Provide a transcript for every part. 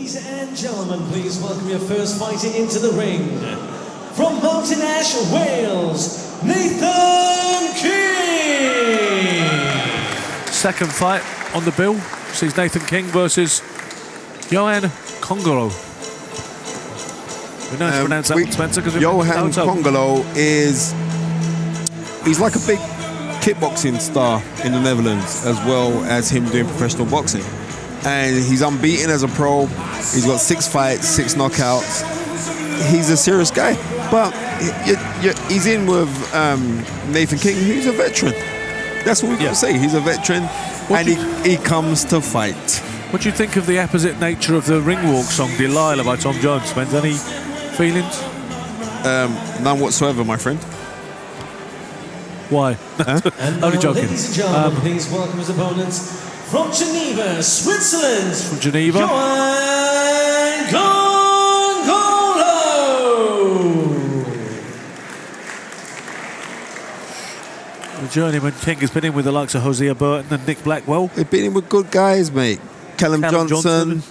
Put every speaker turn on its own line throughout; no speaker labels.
Ladies and gentlemen, please welcome your first fighter into the ring. From Mountain Ash, Wales, Nathan King!
Second fight on the bill sees Nathan King versus Yoann Kongolo. We know how to pronounce that one, Spencer, because
Yoann Kongolo he's like a big kickboxing star in the Netherlands, as well as him doing professional boxing. And he's unbeaten as a pro. He's got 6 fights, 6 knockouts. He's a serious guy. But he's in with Nathan King, who's a veteran. That's what we've got to say. He's a veteran, and he comes to fight.
What do you think of the opposite nature of the ring walk song Delilah by Tom Jones, Spence? Any feelings?
None whatsoever, my friend.
Why? Only joking.
Ladies and gentlemen, please welcome his opponents from Geneva, Switzerland.
From Geneva.
Yoann Kongolo.
The journeyman King has been in with the likes of Hosea Burton and Nick Blackwell.
He's been in with good guys, mate. Callum Johnson,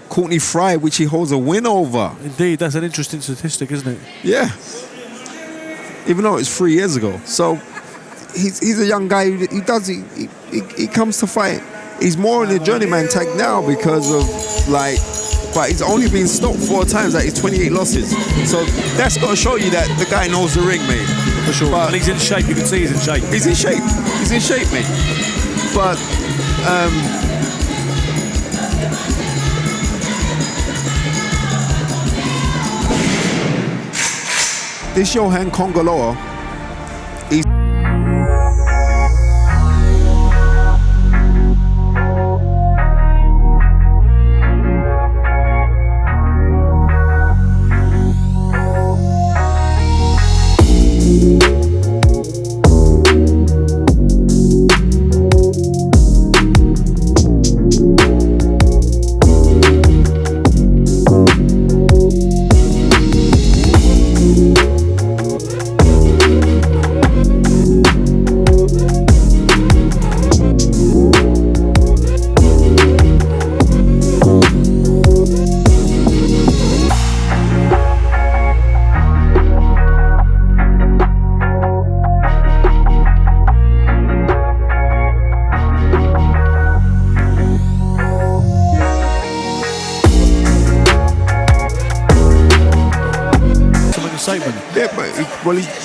Courtney Fry, which he holds a win over.
Indeed, that's an interesting statistic, isn't it?
Yeah. Even though it's 3 years ago. So he's a young guy. He comes to fight. He's more in the journeyman tag now because of but he's only been stopped 4 times. He's 28 losses. So that's got to show you that the guy knows the ring, mate.
For sure. But he's in shape. You can see he's in shape.
He's in shape. He's in shape, mate. But this Yoann Kongolo, he's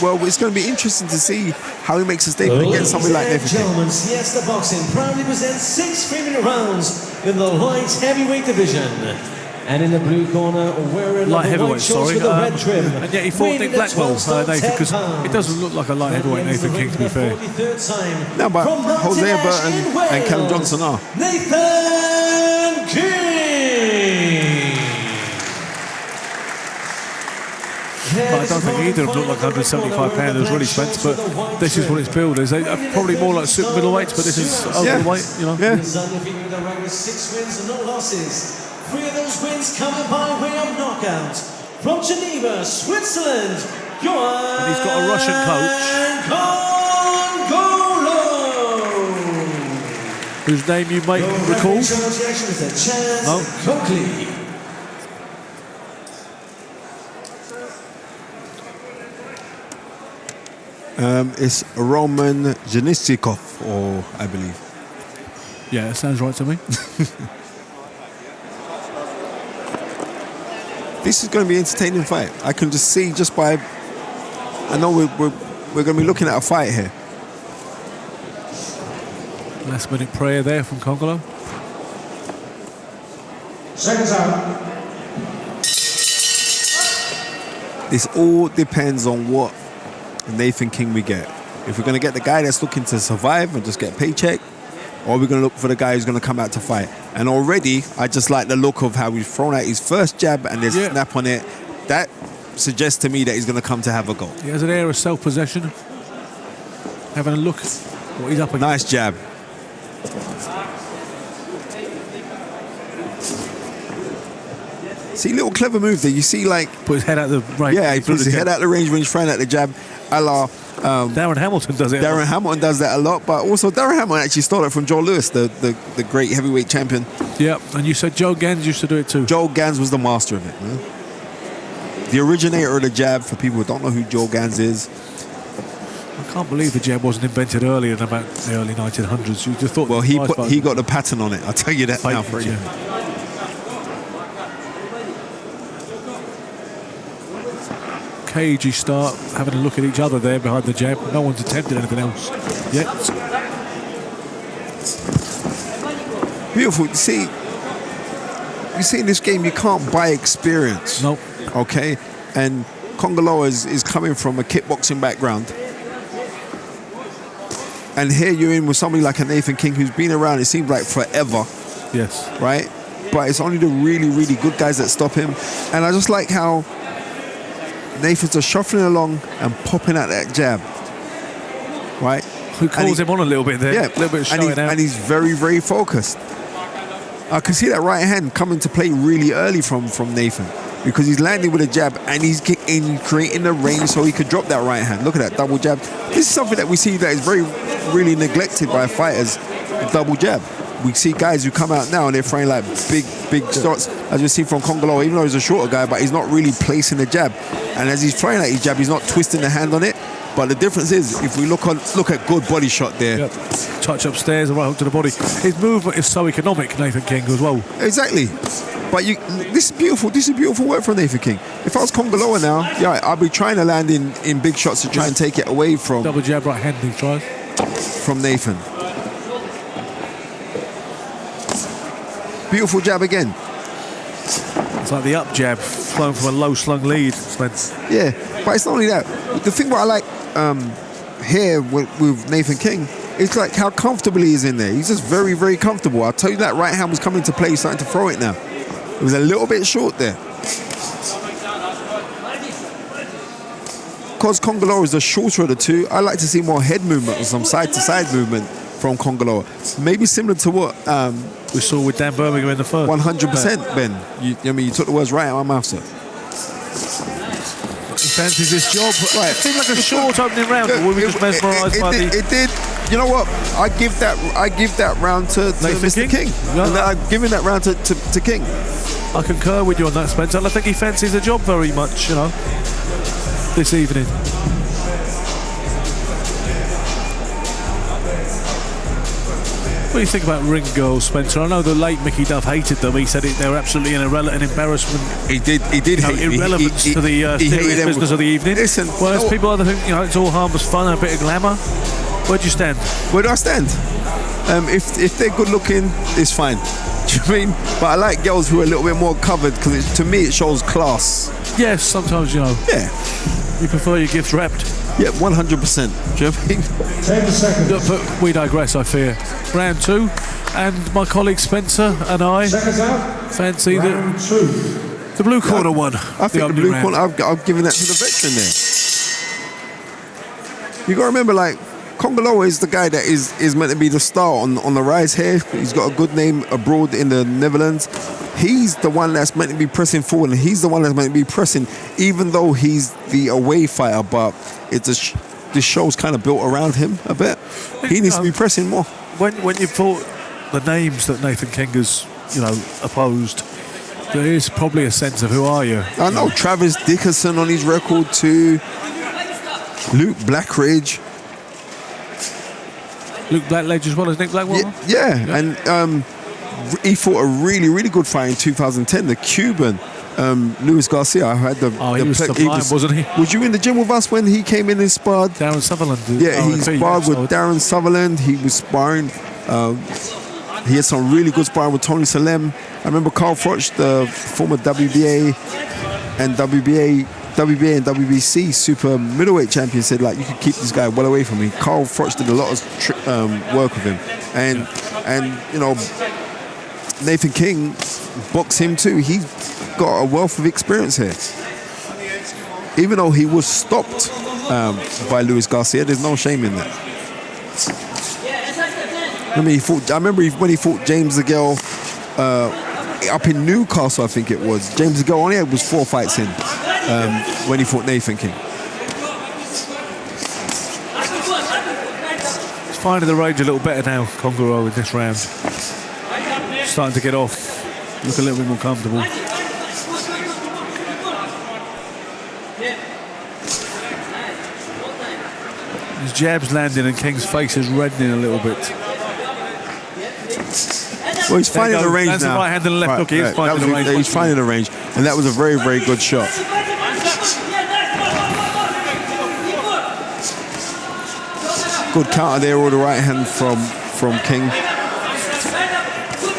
well, it's going to be interesting to see how he makes a statement against somebody like Nathan King.
Gentlemen, Siesta Boxing proudly presents 6 3-minute rounds in the light heavyweight division. And in the blue corner, wearing
light heavyweight,
sorry, with the red trim.
And yet he fought Nick Blackwell, Nathan, because it doesn't look like a light heavyweight Nathan King, to be fair.
No, but Hosea Burton and Callum Johnson are.
Nathan King!
But I don't think either of them look like 175 pounders really, Spence, but this is what it's billed as. They're probably more like super middleweights, but this is overweight, you know.
Yeah.
He's undefeated with a record of 6 wins and no losses. 3 of those wins coming by way of knockout. From Geneva, Switzerland, Yoann.
And he's got a Russian coach.
Kongolo.
Whose name you might recall.
No.
It's Roman Janistikov, I believe.
Yeah, that sounds right to me.
This is going to be an entertaining fight. I can just see by. I know we're going to be looking at a fight here.
Last minute prayer there from Kongolo.
Seconds out.
This all depends on what Nathan King we get. If we're going to get the guy that's looking to survive and just get a paycheck, or we're going to look for the guy who's going to come out to fight. And already, I just like the look of how he's thrown out his first jab and there's a snap on it. That suggests to me that he's going to come to have a go.
He has an air of self-possession. Having a look at what he's up against.
Nice jab. See, little clever move there. You see, like...
Put his head out the range.
Yeah, he puts his head out the range when he's throwing out the jab. A la
Darren Hamilton does it.
Darren Hamilton does that a lot, but also Darren Hamilton actually stole it from Joe Lewis, the great heavyweight champion.
Yeah, and you said Joe Gans used to do it too.
Joe Gans was the master of it, man. The originator of the jab, for people who don't know who Joe Gans is.
I can't believe the jab wasn't invented earlier than about the early 1900s. You just thought.
Well, he got the pattern on it. I'll tell you that now for you.
Cagey start, having a look at each other there behind the jab. No one's attempted anything else yet.
Beautiful. You see in this game, you can't buy experience.
Nope.
Okay? And Kongolo is coming from a kickboxing background. And here you're in with somebody like a Nathan King who's been around, it seems like forever.
Yes.
Right? But it's only the really, really good guys that stop him. And I just like how Nathan's just shuffling along and popping out that jab. Right?
Who calls him on a little bit there.
Yeah.
A little bit showing out.
And he's very, very focused. I can see that right hand coming to play really early from Nathan, because he's landing with a jab and he's creating the range so he could drop that right hand. Look at that double jab. This is something that we see that is really neglected by fighters, double jab. We see guys who come out now and they're throwing like big shots, as we see from Kongolo, even though he's a shorter guy, but he's not really placing the jab. And as he's throwing out his jab, he's not twisting the hand on it. But the difference is, if we look at good body shot there.
Yep. Touch upstairs and right hook to the body. His movement is so economic, Nathan King, as well.
Exactly. But this is beautiful. This is beautiful work from Nathan King. If I was Kongoloa now, yeah, I'd be trying to land in big shots to try and take it away from.
Double jab, right hand he tries.
From Nathan. Beautiful jab again.
It's like the up jab, flown from a low slung lead, Spence.
Yeah, but it's not only that. The thing what I like here with Nathan King, it's like how comfortable he is in there. He's just very, very comfortable. I'll tell you, that right hand was coming to play. He's starting to throw it now. It was a little bit short there. Because Kongolo is the shorter of the two, I like to see more head movement or some side-to-side movement from Kongolo. Maybe similar to what
we saw with Dan Birmingham in the first.
100%, Ben. You took the words right out of my mouth, sir.
He fancies this job. Right. It seemed like a short opening round, but we were just mesmerised by
it did. You know what? I give that round to Mr. King.
Yeah.
And I'm giving that round to King.
I concur with you on that, Spencer. I think he fancies the job very much, this evening. What do you think about ring girls, Spencer? I know the late Mickey Duff hated them. He said they were absolutely an embarrassment.
He did hate
irrelevance to the serious business of the evening.
Listen,
whereas people either think it's all harmless fun and a bit of glamour. Where do you stand?
Where do I stand? If they're good looking, it's fine. Do you know what I mean? But I like girls who are a little bit more covered, because to me it shows class.
Yes, sometimes
Yeah.
You prefer your gifts wrapped.
Yeah, 100%. Do you know what I mean?
10 seconds.
But we digress, I fear. Round two, and my colleague Spencer and I fancy the blue corner one.
I think the blue corner, I've given that to the veteran there. You got to remember, Kongolo is the guy that is meant to be the star on the rise here. He's got a good name abroad in the Netherlands. He's the one that's meant to be pressing forward, and he's the one that's meant to be pressing, even though he's the away fighter. But this show's kind of built around him a bit. He needs to be pressing more.
When you thought the names that Nathan King has, opposed, there is probably a sense of who are you?
I know Travis Dickerson on his record too. Luke Blackridge.
Luke Blackledge as well as Nick Blackwell?
Yeah. And he fought a really, really good fight in 2010. The Cuban, Luis Garcia. I had the
he was sublime, wasn't he?
Was you in the gym with us when he came in and sparred?
Darren Sutherland.
Yeah, he sparred with Darren Sutherland. He was sparring. He had some really good sparring with Tony Salem. I remember Carl Froch, the former WBA and WBC super middleweight champion, said you could keep this guy well away from me. Carl Froch did a lot of work with him, and Nathan King boxed him too. He's got a wealth of experience here. Even though he was stopped by Luis Garcia, there's no shame in that. I remember when he fought James DeGale up in Newcastle, I think it was. James DeGale only was 4 fights in when he fought Nathan King.
finding the range a little better now, Kongolo, in this round. Starting to get off, look a little bit more comfortable. His jab's landing and King's face is reddening a little bit.
Well, he's finding the range
That's
now.
the right hand and the left hook. He is finding the range.
He's finding the range, and that was a very, very good shot. Good counter there with the right hand from King.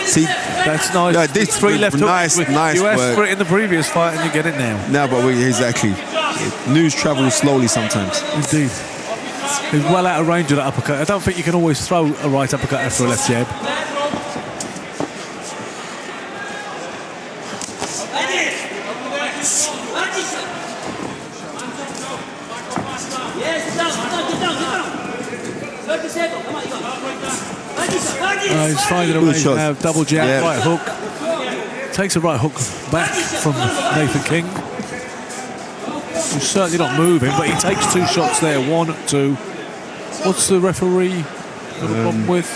See,
that's nice.
Yeah, this
3 left hooks.
nice
You asked
work.
for it in the previous fight and you get it now.
No, but exactly. News travels slowly sometimes.
Indeed. He's well out of range of that uppercut. I don't think you can always throw a right uppercut after a left jab. He's finding a range now. Double jab, right hook. Takes a right hook back from Nathan King. He's certainly not moving, but he takes 2 shots there. 1, 2. What's the referee got a problem with?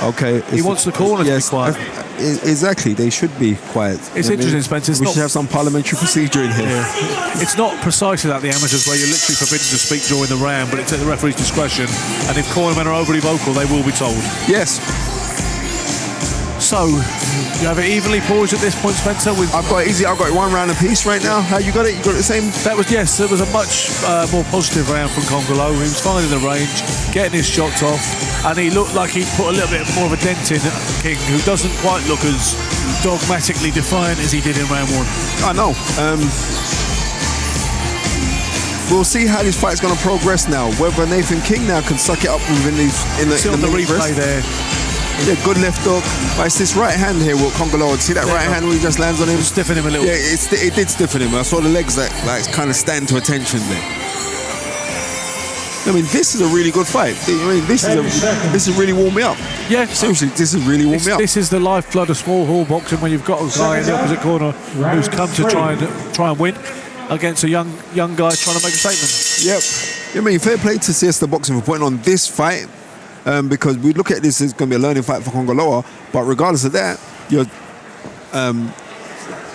Okay.
He wants the corner to be quiet.
Exactly. They should be quiet.
It's interesting, Spencer.
We should have some parliamentary procedure in here.
Yeah. It's not precisely like the amateurs where you're literally forbidden to speak during the round, but it's at the referee's discretion. And if cornermen are overly vocal, they will be told.
Yes.
So, you have it evenly poised at this point, Spencer?
I've got it easy. I've got it 1 round apiece right now. How you got it? You got it the same?
That was, yes, it was a much more positive round from Kongolo. He was finding the range, getting his shots off, and he looked like he put a little bit more of a dent in King, who doesn't quite look as dogmatically defiant as he did in round 1.
I know. We'll see how this fight's going to progress now. Whether Nathan King now can suck it up within these in the
replay there.
Yeah, good left hook. But it's this right hand here with Kongolo. See that right hand where he just lands on him?
Stiffen him a little.
Yeah, it did stiffen him. I saw the legs that kind of stand to attention there. I mean, this is a really good fight. I mean, this is really warmed me up.
Yeah,
seriously, this is really warmed me up.
This is the lifeblood of small hall boxing, when you've got a guy in the opposite corner who's come to try and win against a young guy trying to make a statement.
Yep. I mean, fair play to Siesta Boxing for putting on this fight. Because we look at this as going to be a learning fight for Kongolo, but regardless of that, your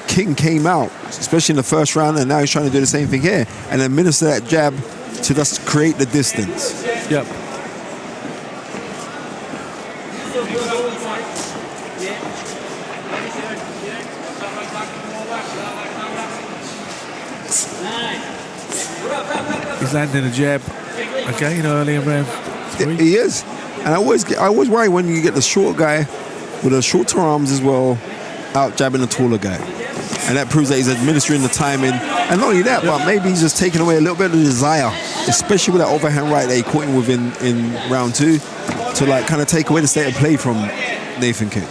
King came out, especially in the first round, and now he's trying to do the same thing here and administer that jab to just create the distance.
Yep. He's landing a jab again early in round 3.
He is. And I always worry when you get the short guy with the shorter arms as well, out jabbing the taller guy. And that proves that he's administering the timing. And not only that, but maybe he's just taking away a little bit of the desire, especially with that overhand right that he caught him with in round 2, to like kind of take away the state of play from Nathan King.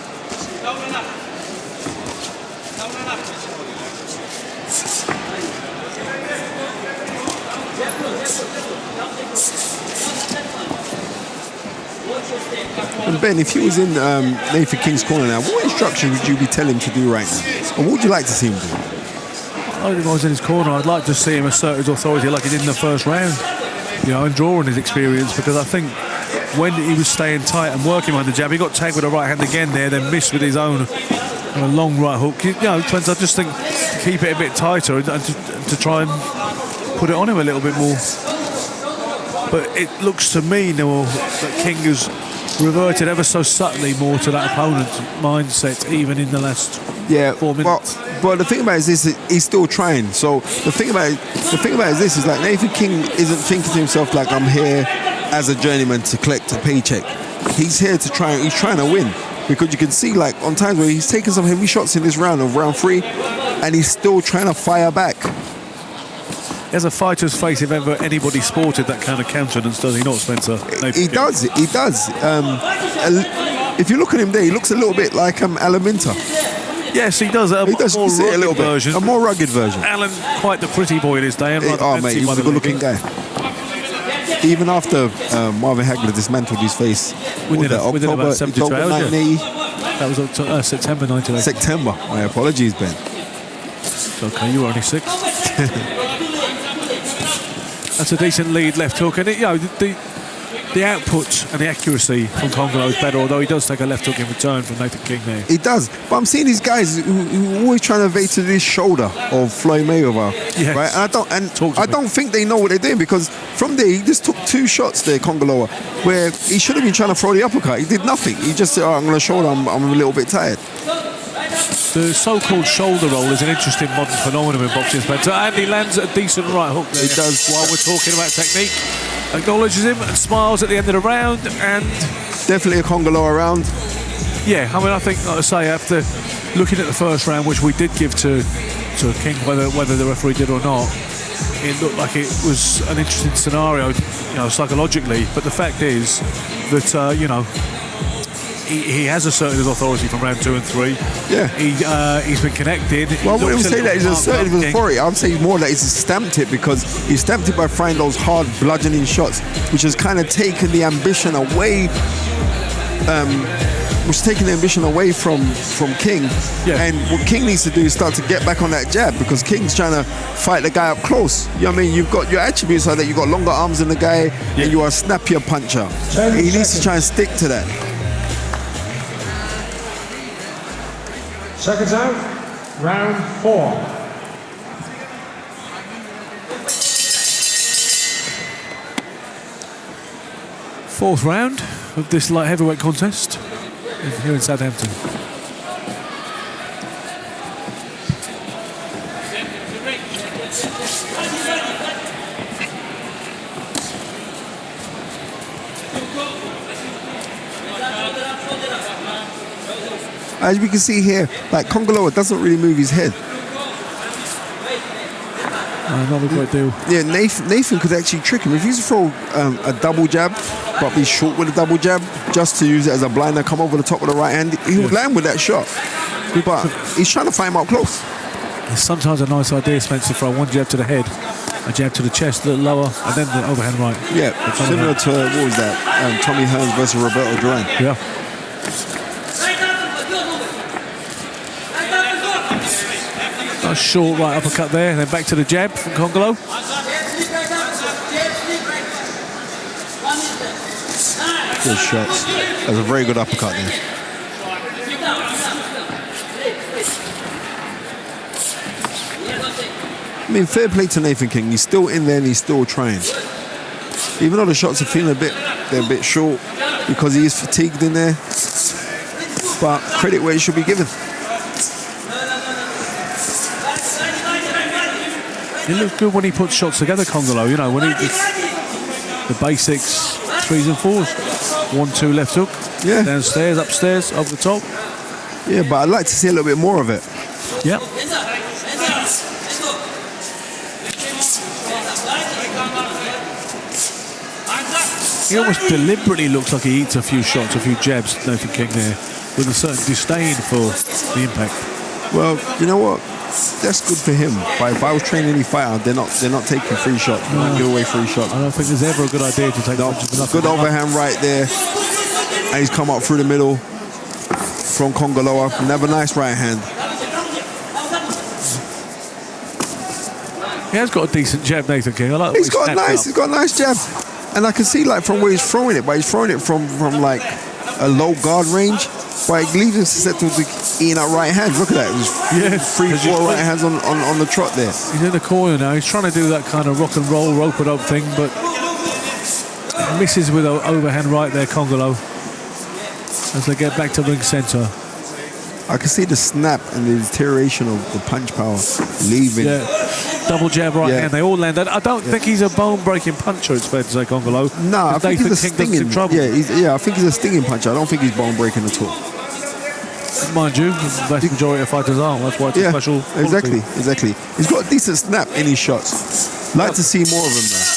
And Ben, if you was in Nathan King's corner now, what instruction would you be telling him to do right now? Or what would you like to see him do?
If I was in his corner, I'd like to see him assert his authority like he did in the first round, and draw on his experience, because I think when he was staying tight and working behind the jab, he got tagged with a right hand again there, then missed with his own long right hook. I just think to keep it a bit tighter and to try and put it on him a little bit more. But it looks to me now that King has reverted ever so subtly more to that opponent's mindset, even in the last 4 minutes.
But the thing about it is this: he's still trying. So the thing about it is this: is like Nathan King isn't thinking to himself like, I'm here as a journeyman to collect a paycheck. He's here to try. He's trying to win, because you can see like on times where he's taken some heavy shots in this round of round 3, and he's still trying to fire back.
He has a fighter's face if ever anybody sported that kind of countenance, does he not, Spencer?
He does. If you look at him there, he looks a little bit like Alaminta.
Yes, he does.
He does
more
a little
version.
bit. A more rugged version.
Alan, quite the pretty boy in his day.
Oh, mate, he was a good-looking guy. Even after Marvin Hagler dismantled his face
within about 72 hours.
1980.
That was September 1980.
September. My apologies, Ben.
It's okay, you were only 6. That's a decent lead left hook, and the the output and the accuracy from Kongolo is better, although he does take a left hook in return from Nathan King there.
He does, but I'm seeing these guys who are always trying to evade to this shoulder of Floyd Mayweather,
Yes.
right? And I don't think they know what they're doing, because from there he just took 2 shots there, Kongolo, where he should have been trying to throw the uppercut. He did nothing. He just said, "Oh, I'm going to shoulder. I'm a little bit tired."
The so-called shoulder roll is an interesting modern phenomenon in boxing, Spencer. And he lands a decent right hook there.
He does.
While we're talking about technique, acknowledges him and smiles at the end of the round. And
Definitely a Kongolo round.
yeah, I mean, I think, like I say, after looking at the first round, which we did give to King, whether the referee did or not, it looked like it was an interesting scenario, psychologically. But the fact is that, he has asserted his authority from round 2 and 3.
Yeah.
He's been connected.
Well, I wouldn't
Looks a
say that he's
little
asserted his
King.
authority. I would say more that he's stamped it, because he stamped it by throwing those hard bludgeoning shots, which has kind of taken the ambition away. From King.
Yeah.
And what King needs to do is start to get back on that jab, because King's trying to fight the guy up close. You know what I mean? You've got your attributes are that you've got longer arms than the guy, and you are a snappier puncher. He needs to try and stick to that.
Seconds out, round 4.
Fourth round of this light heavyweight contest here in Southampton.
As we can see here, like Kongolo doesn't really move his head.
Not a great deal.
Yeah, Nathan could actually trick him. If he used to throw a double jab, but be short with a double jab, just to use it as a blinder, come over the top of the right hand, he would land with that shot. But he's trying to find him up close.
It's sometimes a nice idea, Spencer, to throw one jab to the head, a jab to the chest, a little lower, and then the overhand right.
Yeah, similar to, what was that, Tommy Hearns versus Roberto Duran.
Yeah. Nice short right uppercut there, then back to the jab from Kongolo.
Good shots. That's a very good uppercut there. I mean, fair play to Nathan King. He's still in there and he's still trying. Even though the shots are feeling they're a bit short, because he is fatigued in there. But credit where it should be given.
He looks good when he puts shots together, Kongolo. When he the basics, 3s and 4s, 1-2 left hook,
Yeah.
downstairs, upstairs, over the top.
Yeah, but I'd like to see a little bit more of it.
Yeah. He almost deliberately looks like he eats a few shots, a few jabs, Nathan King there, with a certain disdain for the impact.
Well, you know what? That's good for him. But if I was training any fighter, they're not taking 3 shots. They don't give away 3 shots.
I don't think there's ever a good idea to take punches for nothing.
Good overhand right there. And he's come up through the middle from Kongolo. Never nice right hand.
He has got a decent jab, Nathan King. I like the way
He's got a nice jab. And I can see like from where he's throwing it, but he's throwing it from like a low guard range. But he leaves him susceptible to eating that right hand. Look at that. There's 3-4 right hands on the trot there.
He's in the corner now. He's trying to do that kind of rock and roll, rope-a-dope thing, but misses with an overhand right there, Kongolo, as they get back to ring centre.
I can see the snap and the deterioration of the punch power leaving.
Yeah, double jab right hand. They all land. I don't think he's a bone-breaking puncher, it's fair to say, Kongolo.
No, I think he's a stinging.
Trouble.
Yeah, I think he's a stinging puncher. I don't think he's bone-breaking at all.
Mind you, the vast majority of fighters aren't. That's why it's a special quality.
Exactly. He's got a decent snap in his shots. Like to see more of him though.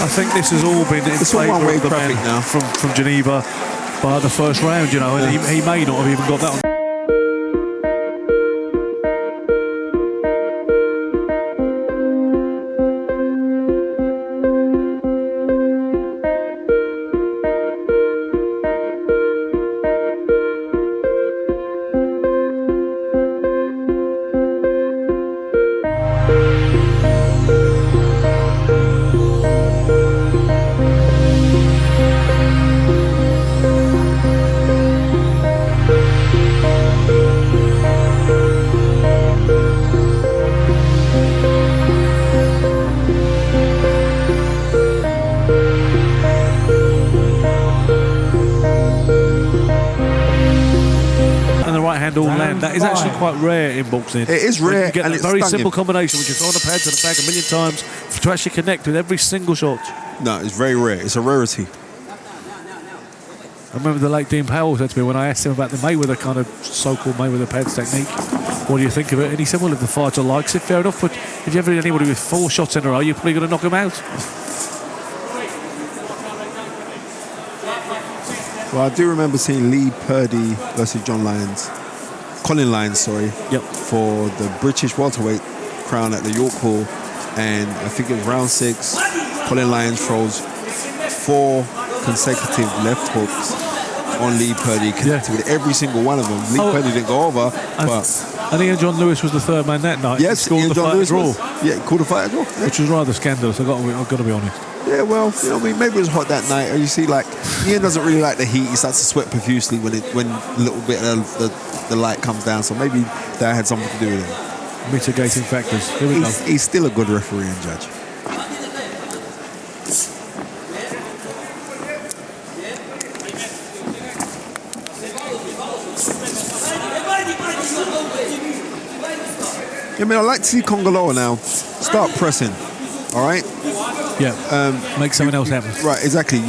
I think this has all been in favour of the man
now
from Geneva by the first round, and he may not have even got that on. right hand all land. That is actually quite rare in boxing.
It is
When
rare,
you get
and
a
it's
very
stunning.
simple combination, which is throw the pads and the bag a million times to actually connect with every single shot.
No, it's very rare. It's a rarity.
I remember the late Dean Powell said to me when I asked him about the Mayweather kind of so-called Mayweather pads technique, what do you think of it? And he said, well, if the fighter likes it, fair enough, but if you ever hit anybody with 4 shots in a row, you're probably going to knock him out.
Well, I do remember seeing Lee Purdy versus Colin Lyons, for the British welterweight crown at the York Hall, and I think it was round 6. Colin Lyons throws 4 consecutive left hooks on Lee Purdy, connected with every single one of them. Lee Purdy didn't go over, but
and Ian John Lewis was the third man that night.
yes,
he called
Ian
the
John
fight
Lewis
a draw,
he called the fight a draw,
which was rather scandalous. I've got to be honest.
Yeah, well, you know, I mean, maybe it was hot that night. And you see, like, Ian doesn't really like the heat. He starts to sweat profusely when a little bit of the light comes down. So maybe that had something to do with it.
Mitigating factors. Here we go.
He's still a good referee and judge. I mean, I'd like to see Kongolo now start pressing. All right?
Yeah, make something else happen.
Right, exactly.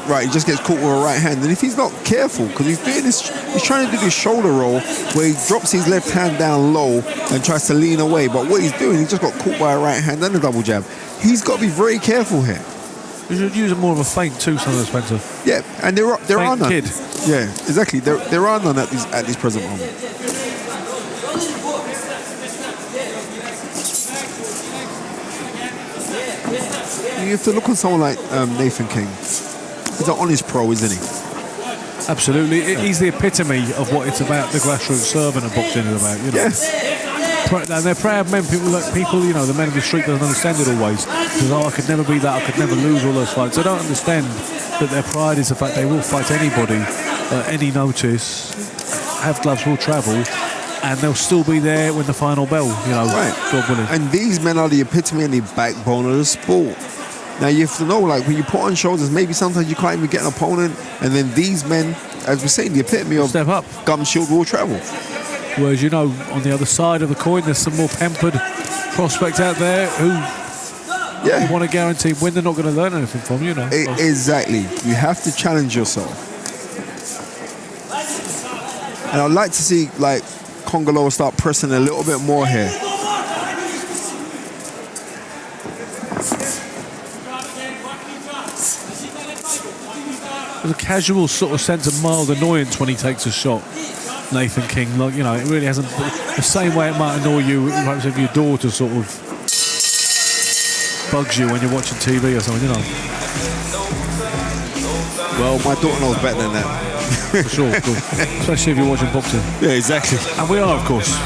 Right, he just gets caught with a right hand. And if he's not careful, because he's doing this, he's trying to do this shoulder roll where he drops his left hand down low and tries to lean away. But what he's doing, he just got caught by a right hand and a double jab. He's got to be very careful here.
You should use more of a feint too, son of Spencer.
Yeah, and there are none.
Kid.
Yeah, exactly. There are none at this present moment. You have to look on someone like Nathan King. He's an honest pro, isn't he?
Absolutely. He's the epitome of what it's about, the grassroots servant of boxing is about, you know.
Yeah.
And they're proud men, people, you know, the men of the street don't understand it always. Because, I could never be that, I could never lose all those fights. They don't understand that their pride is the fact they will fight anybody at any notice, have gloves, will travel, and they'll still be there when the final bell, you know,
right.
God willing.
And these men are the epitome and the backbone of the sport. Now you have to know, like, when you put on shoulders, maybe sometimes you can't even get an opponent, and then these men, as we're saying, the epitome of
step up.
Gum Shield will travel.
Whereas, you know, on the other side of the coin, there's some more pampered prospects out there who you want to guarantee when they're not going to learn anything from, you know.
Exactly. You have to challenge yourself. And I'd like to see, like, Kongolo start pressing a little bit more here.
There's a casual sort of sense of mild annoyance when he takes a shot, Nathan King. Like, you know, it really hasn't, the same way it might annoy you, perhaps if your daughter sort of bugs you when you're watching TV or something, you know.
Well, my daughter knows better than that.
For sure, especially if you're watching boxing.
Yeah, exactly.
And we are, of course.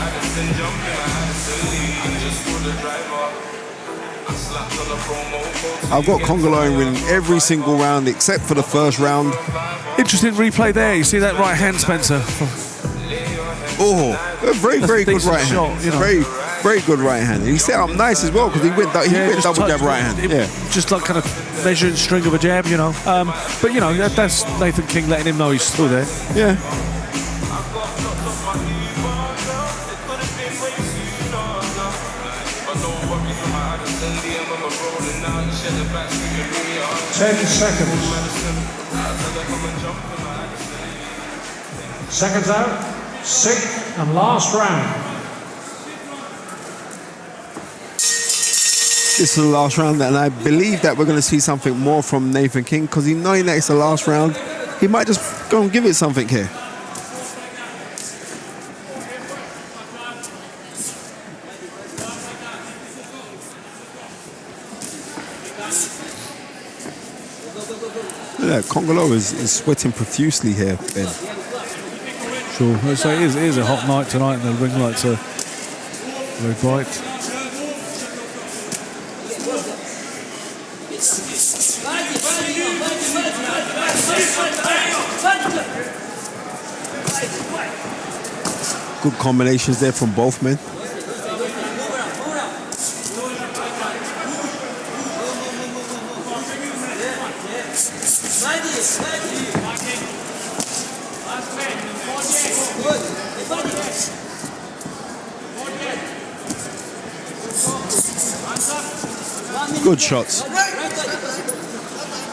I've got Kongolo winning every single round except for the first round.
Interesting replay there. You see that right hand, Spencer?
Oh, a very, very good right hand.
Shot, you know.
Very, very good right hand. He set up nice as well because he went double jab right hand. Yeah,
just like kind of measuring string of a jab, you know. But you know, that's Nathan King letting him know he's still there.
Yeah.
Seconds out, 6th and last round.
This is the last round, and I believe that we're going to see something more from Nathan King because he knowing that it's the last round, he might just go and give it something here. Look at that, Kongolo is sweating profusely here, Ben.
Sure. So it is a hot night tonight, and the ring lights are very bright.
Good combinations there from both men. Good shots.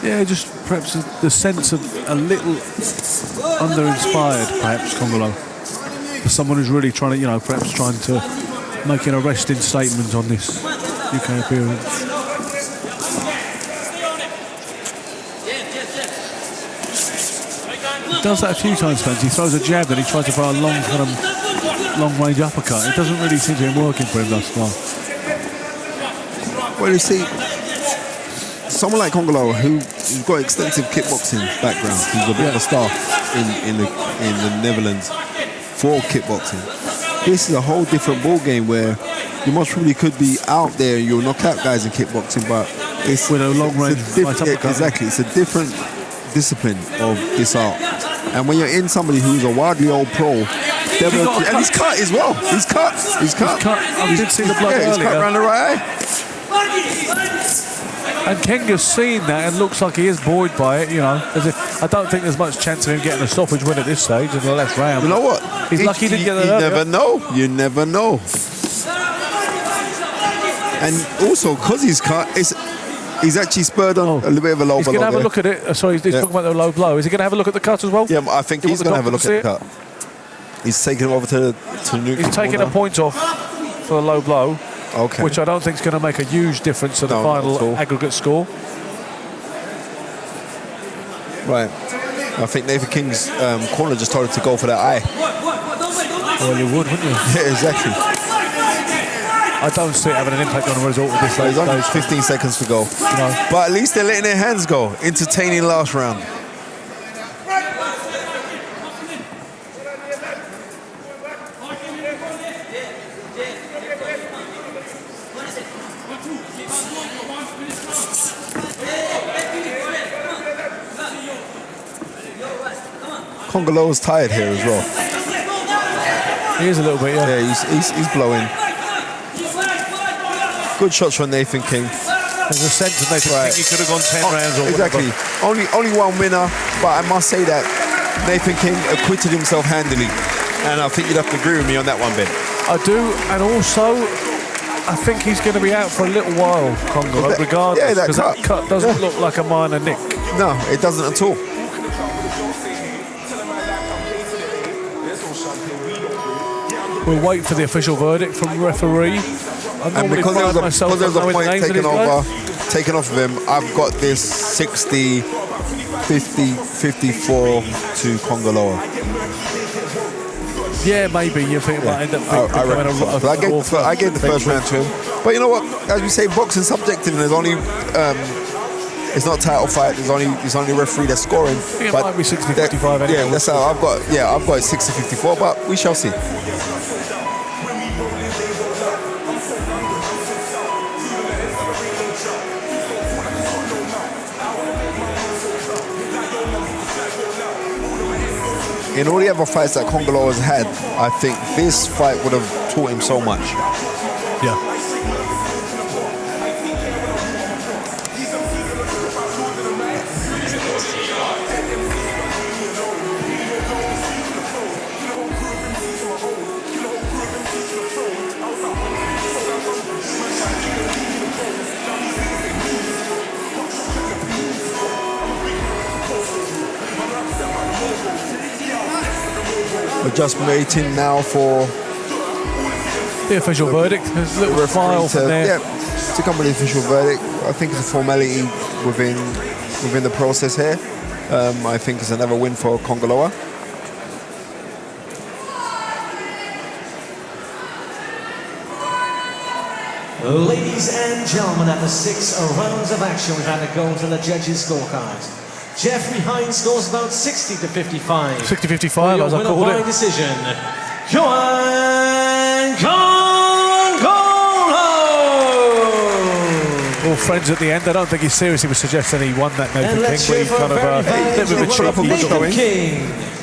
Yeah, just perhaps the sense of a little under-inspired, perhaps, Kongolo. For someone who's really trying to, you know, perhaps trying to make an arresting statement on this UK appearance. He does that a few times, Spence. He throws a jab, then he tries to throw a long kind of long-range uppercut. It doesn't really seem to be working for him thus far.
Well, you see, someone like Kongolo, who's got extensive kickboxing background, he's a bit of a star in the Netherlands for kickboxing. This is a whole different ball game where you most probably could be out there, you'll knock out guys in kickboxing, but it's
with a long range
exactly, it's a different discipline of this art. And when you're in somebody who's a wildly old pro, and he's cut as well. He's cut.
I did see the blood earlier.
He's cut around the right eye.
And Kenga's seen that and looks like he is buoyed by it, you know. I don't think there's much chance of him getting a stoppage win at this stage in the last round.
You know what?
He's lucky he didn't get that
You
earlier.
never know. You never know. And also, because he's cut, he's actually spurred on a little bit of a low blow.
He's going to have a look at it. Sorry, he's talking about the low blow. Is he going to have a look at the cut as well?
Yeah, I think he's going to have a look at the cut. He's taking him over to neutral.
He's taking a point off for the low blow, which I don't think is going to make a huge difference to the final aggregate score.
Right. I think Nathan King's corner just told him to go for that eye.
Well, you would, wouldn't you?
Yeah, exactly.
I don't see it having an impact on the result at this
There's
stage.
only 15 seconds to go.
No.
But at least they're letting their hands go. Entertaining last round. Kongolo's tired here as well.
He is a little bit, yeah.
Yeah, he's blowing. Good shots from Nathan King.
There's a sense of Nathan King, he could have gone 10 rounds or
exactly.
whatever.
Only one winner, but I must say that Nathan King acquitted himself handily. And I think you'd have to agree with me on that one, Ben.
I do, and also I think he's going to be out for a little while, Kongolo, regardless, because that cut doesn't look like a minor nick.
No, it doesn't at all.
We'll wait for the official verdict from the referee.
And because there was a point taken off of him, I've got this 60, 50, 54 to Kongolo.
Yeah, maybe you think it might end up
I gave the first round to him. But you know what? As we say, boxing subjective, and there's only it's not a title fight. There's only a referee that's scoring.
It might be 60-55 anyway.
Yeah, that's how I've got. Yeah, I've got it 60-54, but we shall see. In all the other fights that Kongolo has had, I think this fight would have taught him so much.
Yeah.
We're just waiting now for
the official verdict. There's a little file from there.
Yeah, to come with the official verdict. I think it's a formality within the process here. I think it's another win for Kongolo.
Ladies and gentlemen, after 6 rounds of action, we've had to go to the judges' scorecards. Jeffrey Hines scores about 60-55.
60-55, as I called it.
By decision, Yoann Kongolo.
All friends at the end. I don't think he seriously was suggesting he won that Nathan King, but he kind of a bit of a cheap
King.